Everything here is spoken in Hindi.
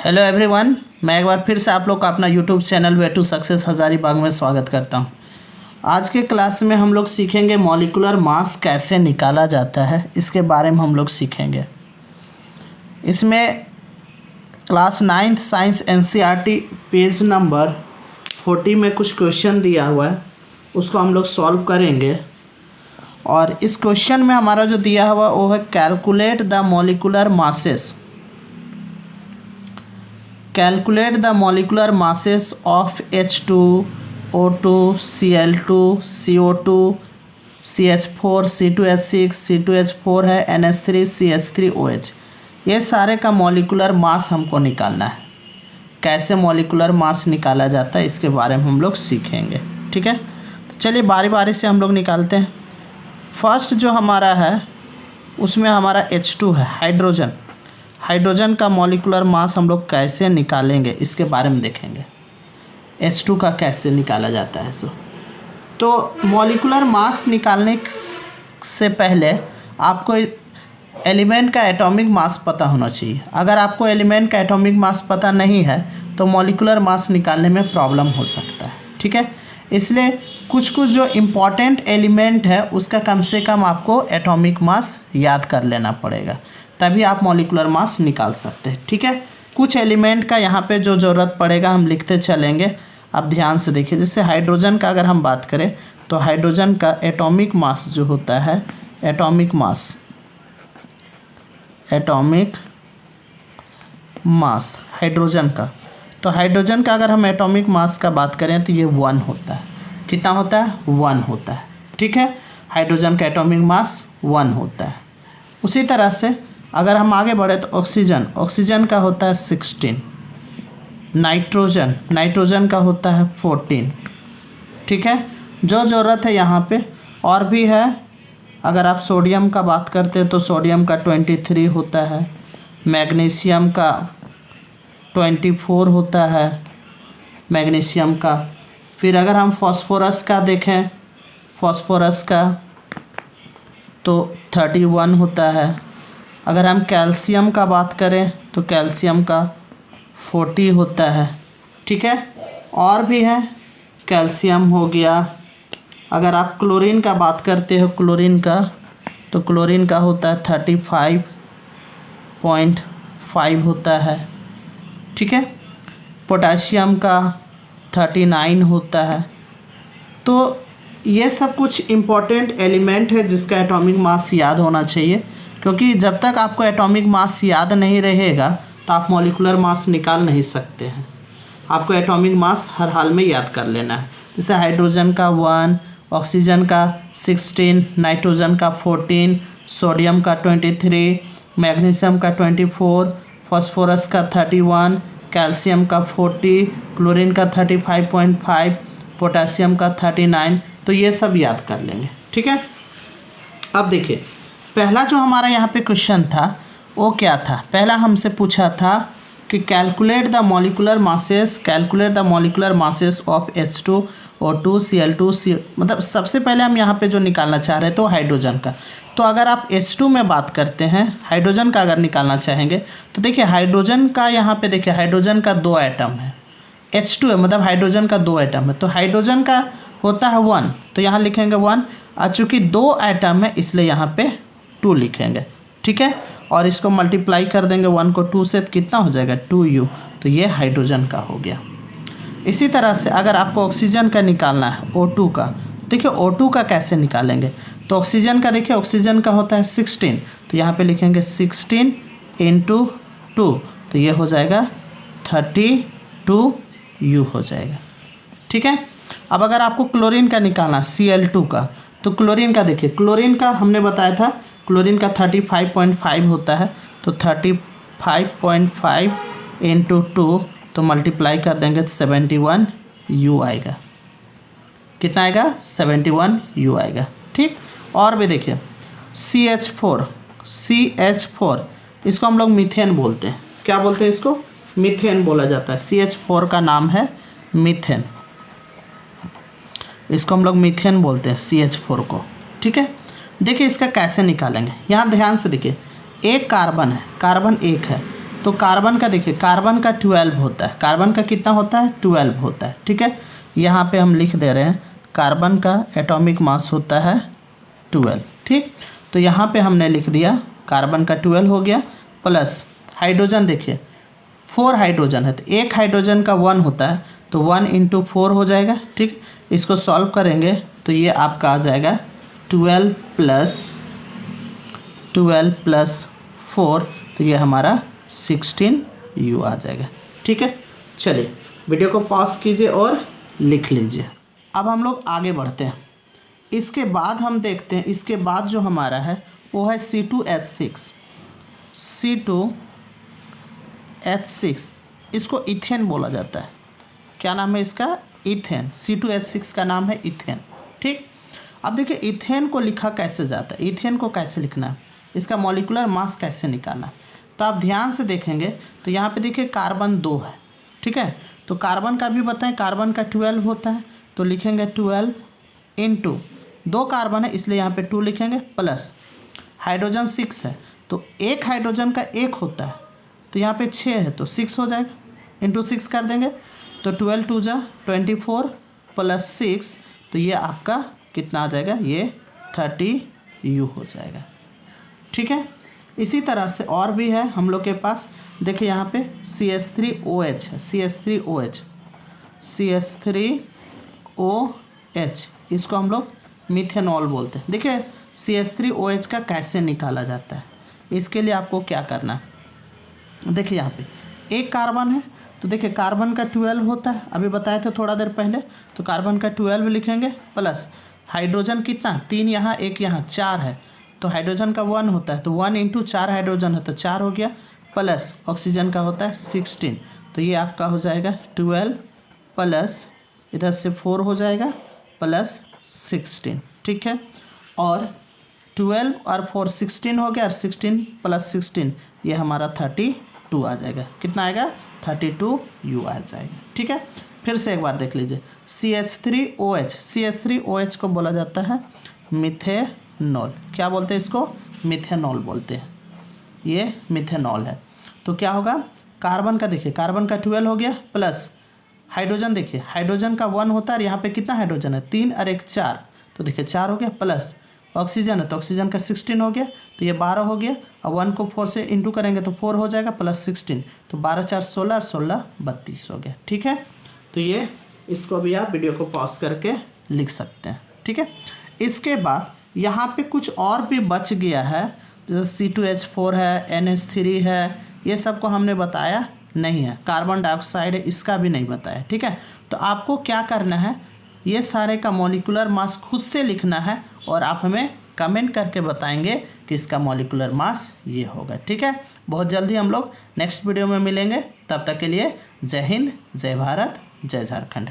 हेलो एवरीवन, मैं एक बार फिर से आप लोग का अपना YouTube channel way to success Hazaribagh में स्वागत करता हूं। आज के क्लास में हम लोग सीखेंगे मॉलिक्यूलर मास कैसे निकाला जाता है, इसके बारे में हम लोग सीखेंगे। इसमें class 9th science NCERT page number 40 में कुछ क्वेश्चन दिया हुआ है, उसको हम लोग सॉल्व करेंगे। और इस क्वेश्चन में हमारा जो दिया हुआ वो है calculate the molecular masses. Calculate the molecular masses of H2, O2, Cl2, CO2, CH4, C2H6, C2H4 है, NH3, CH3OH। ये सारे का मॉलिक्यूलर मास हमको निकालना है। कैसे मॉलिक्यूलर मास निकाला जाता है इसके बारे में हम लोग सीखेंगे, ठीक है। तो चलिए बारी बारी से हम लोग निकालते हैं। फर्स्ट जो हमारा है उसमें हमारा H2 है, हाइड्रोजन का मॉलिक्यूलर मास हम लोग कैसे निकालेंगे इसके बारे में देखेंगे। H2 का कैसे निकाला जाता है तो मॉलिक्यूलर मास निकालने से पहले आपको एलिमेंट का एटॉमिक मास पता होना चाहिए। अगर आपको एलिमेंट का एटॉमिक मास पता नहीं है तो मॉलिक्यूलर मास निकालने में प्रॉब्लम हो सकता है, ठीक है। इसलिए कुछ जो इम्पॉर्टेंट एलिमेंट है उसका कम से कम आपको एटॉमिक मास याद कर लेना पड़ेगा, तभी आप मॉलिक्यूलर मास निकाल सकते हैं, ठीक है। कुछ एलिमेंट का यहाँ पे जो ज़रूरत पड़ेगा हम लिखते चलेंगे। आप ध्यान से देखिए, जैसे हाइड्रोजन का अगर हम बात करें तो हाइड्रोजन का एटॉमिक मास जो होता है, एटॉमिक मास हाइड्रोजन का, तो हाइड्रोजन का अगर हम एटॉमिक मास का बात करें तो ये 1 होता है। कितना होता है? 1 होता है, ठीक है। हाइड्रोजन का एटॉमिक मास 1 होता है। उसी तरह से अगर हम आगे बढ़े तो ऑक्सीजन का होता है 16, नाइट्रोजन का होता है 14, ठीक है। जो ज़रूरत है यहाँ पे और भी है। अगर आप सोडियम का बात करते हैं तो सोडियम का 23 होता है, मैग्नीशियम का 24 होता है मैग्नीशियम का। फिर अगर हम फास्फोरस का देखें, फास्फोरस का तो 31 होता है। अगर हम कैल्शियम का बात करें तो कैल्शियम का 40 होता है, ठीक है। और भी है, कैल्शियम हो गया। अगर आप क्लोरीन का बात करते हो क्लोरीन का, तो क्लोरीन का होता है 35.5 होता है, ठीक है। पोटाशियम का 39 होता है। तो ये सब कुछ इम्पॉर्टेंट एलिमेंट है जिसका एटॉमिक मास याद होना चाहिए, क्योंकि जब तक आपको एटॉमिक मास याद नहीं रहेगा तो आप मॉलिक्यूलर मास निकाल नहीं सकते हैं। आपको एटॉमिक मास हर हाल में याद कर लेना है। जैसे हाइड्रोजन का 1, ऑक्सीजन का 16, नाइट्रोजन का 14, सोडियम का 23, मैग्नीशियम का 24, फास्फोरस का 31, कैल्शियम का 40, क्लोरीन का 35.5, पोटाशियम का 39। तो ये सब याद कर लेंगे, ठीक है। अब देखिए, पहला जो हमारा यहाँ पे क्वेश्चन था वो क्या था। पहला हमसे पूछा था कि calculate the molecular masses of H2, O2, Cl2, मतलब सबसे पहले हम यहाँ पे जो निकालना चाह रहे तो हाइड्रोजन का। तो अगर आप H2 में बात करते हैं, हाइड्रोजन का अगर निकालना चाहेंगे तो देखिए हाइड्रोजन का यहाँ पे देखिए हाइड्रोजन का 2 एटम है, H2 है, मतलब हाइड्रोजन का 2 एटम है। तो हाइड्रोजन का होता है 1, तो यहाँ लिखेंगे 1। और चूँकि 2 एटम है इसलिए यहाँ पे 2 लिखेंगे, ठीक है। और इसको मल्टीप्लाई कर देंगे 1 को 2 से, कितना हो जाएगा 2U। तो ये हाइड्रोजन का हो गया। इसी तरह से अगर आपको ऑक्सीजन का निकालना है, O2 का, देखिए O2 का कैसे निकालेंगे। तो ऑक्सीजन का देखिए, ऑक्सीजन का होता है 16, तो यहाँ पे लिखेंगे 16 × 2, तो ये हो जाएगा 32U हो जाएगा, ठीक है। अब अगर आपको क्लोरीन का निकालना है, Cl2 का, तो क्लोरीन का देखिए, क्लोरीन का हमने बताया था क्लोरीन का 35.5 होता है। तो 35.5 × 2, तो मल्टीप्लाई कर देंगे तो 71U आएगा। कितना आएगा? 71U आएगा, ठीक। और भी देखिए CH4, इसको हम लोग मीथेन बोलते हैं। क्या बोलते हैं इसको? मीथेन बोला जाता है। CH4 का नाम है मीथेन, इसको हम लोग मीथेन बोलते हैं CH4 को, ठीक है। देखिए इसका कैसे निकालेंगे, यहाँ ध्यान से देखिए, एक कार्बन है, कार्बन 1 है, तो कार्बन का देखिए, कार्बन का 12 होता है, कार्बन का कितना होता है 12 होता है, ठीक है। यहाँ पे हम लिख दे रहे हैं कार्बन का एटॉमिक मास होता है 12, ठीक। तो यहाँ पे हमने लिख दिया कार्बन का 12 हो गया, प्लस हाइड्रोजन देखिए 4 हाइड्रोजन है, तो एक हाइड्रोजन का 1 होता है, तो 1 × 4 हो जाएगा, ठीक। इसको सॉल्व करेंगे तो ये आपका आ जाएगा 12 + 4, तो ये हमारा 16U आ जाएगा, ठीक है। चलिए वीडियो को पॉज कीजिए और लिख लीजिए। अब हम लोग आगे बढ़ते हैं। इसके बाद हम देखते हैं, इसके बाद जो हमारा है वो है C2H6। C2H6 इसको इथेन बोला जाता है। क्या नाम है इसका? इथेन। C2H6 का नाम है इथेन, ठीक। अब देखिए इथेन को लिखा कैसे जाता है, इथेन को कैसे लिखना है, इसका मॉलिक्यूलर मास कैसे निकालना है। तो आप ध्यान से देखेंगे तो यहाँ पे देखिए कार्बन 2 है, ठीक है। तो कार्बन का भी बताएं, कार्बन का 12 होता है, तो लिखेंगे 12 × 2 कार्बन है इसलिए यहाँ पे 2 लिखेंगे, प्लस हाइड्रोजन 6 है, तो एक हाइड्रोजन का 1 होता है, तो यहाँ पे 6 है तो 6 हो जाएगा, × 6 कर देंगे तो 12 × 2 = 24 + 6, तो ये आपका कितना आ जाएगा, ये 30U हो जाएगा, ठीक है। इसी तरह से और भी है हम लोग के पास, देखिए यहाँ पे CH3OH है, CH3OH इसको हम लोग मिथेनॉल बोलते हैं। देखिए CH3OH का कैसे निकाला जाता है, इसके लिए आपको क्या करना है, देखिए यहाँ पे एक कार्बन है, तो देखिए कार्बन का 12 होता है, अभी बताए थे थोड़ा देर पहले, तो कार्बन का 12 लिखेंगे, प्लस हाइड्रोजन कितना 3 यहाँ 1 यहाँ 4 है, तो हाइड्रोजन का 1 होता है, तो 1 × 4 हाइड्रोजन है तो 4 हो गया, प्लस ऑक्सीजन का होता है 16, तो ये आपका हो जाएगा 12 प्लस इधर से 4 हो जाएगा प्लस 16, ठीक है। और 12 और 4 16 हो गया, और 16 + 16 ये हमारा 32 आ जाएगा। कितना आएगा? 32U आ जाएगा, ठीक है। फिर से एक बार देख लीजिए, CH3OH को बोला जाता है मिथेनॉल। क्या बोलते हैं इसको? मिथेनॉल बोलते हैं, ये मिथेनॉल है। तो क्या होगा, कार्बन का देखिए, कार्बन का 12 हो गया, प्लस हाइड्रोजन देखिए, हाइड्रोजन का 1 होता है, और यहाँ पे कितना हाइड्रोजन है 3 और 1 4, तो देखिए 4 हो गया, प्लस ऑक्सीजन है तो ऑक्सीजन का 16 हो गया, तो ये 12 हो गया, और 1 को 4 से इंटू करेंगे तो 4 हो जाएगा, प्लस 16, तो 12 × 4 = 16 और 16 32 हो गया, ठीक है। तो ये इसको भी आप वीडियो को पॉज करके लिख सकते हैं, ठीक है। इसके बाद यहाँ पे कुछ और भी बच गया है, जैसे C2H4 है, NH3 है, ये सब को हमने बताया नहीं है, कार्बन डाइऑक्साइड है इसका भी नहीं बताया, ठीक है। तो आपको क्या करना है, ये सारे का मॉलिक्यूलर मास खुद से लिखना है, और आप हमें कमेंट करके बताएंगे कि इसका मॉलिक्यूलर मास ये होगा, ठीक है। बहुत जल्दी हम लोग नेक्स्ट वीडियो में मिलेंगे, तब तक के लिए जय हिंद, जय भारत, जय झारखंड।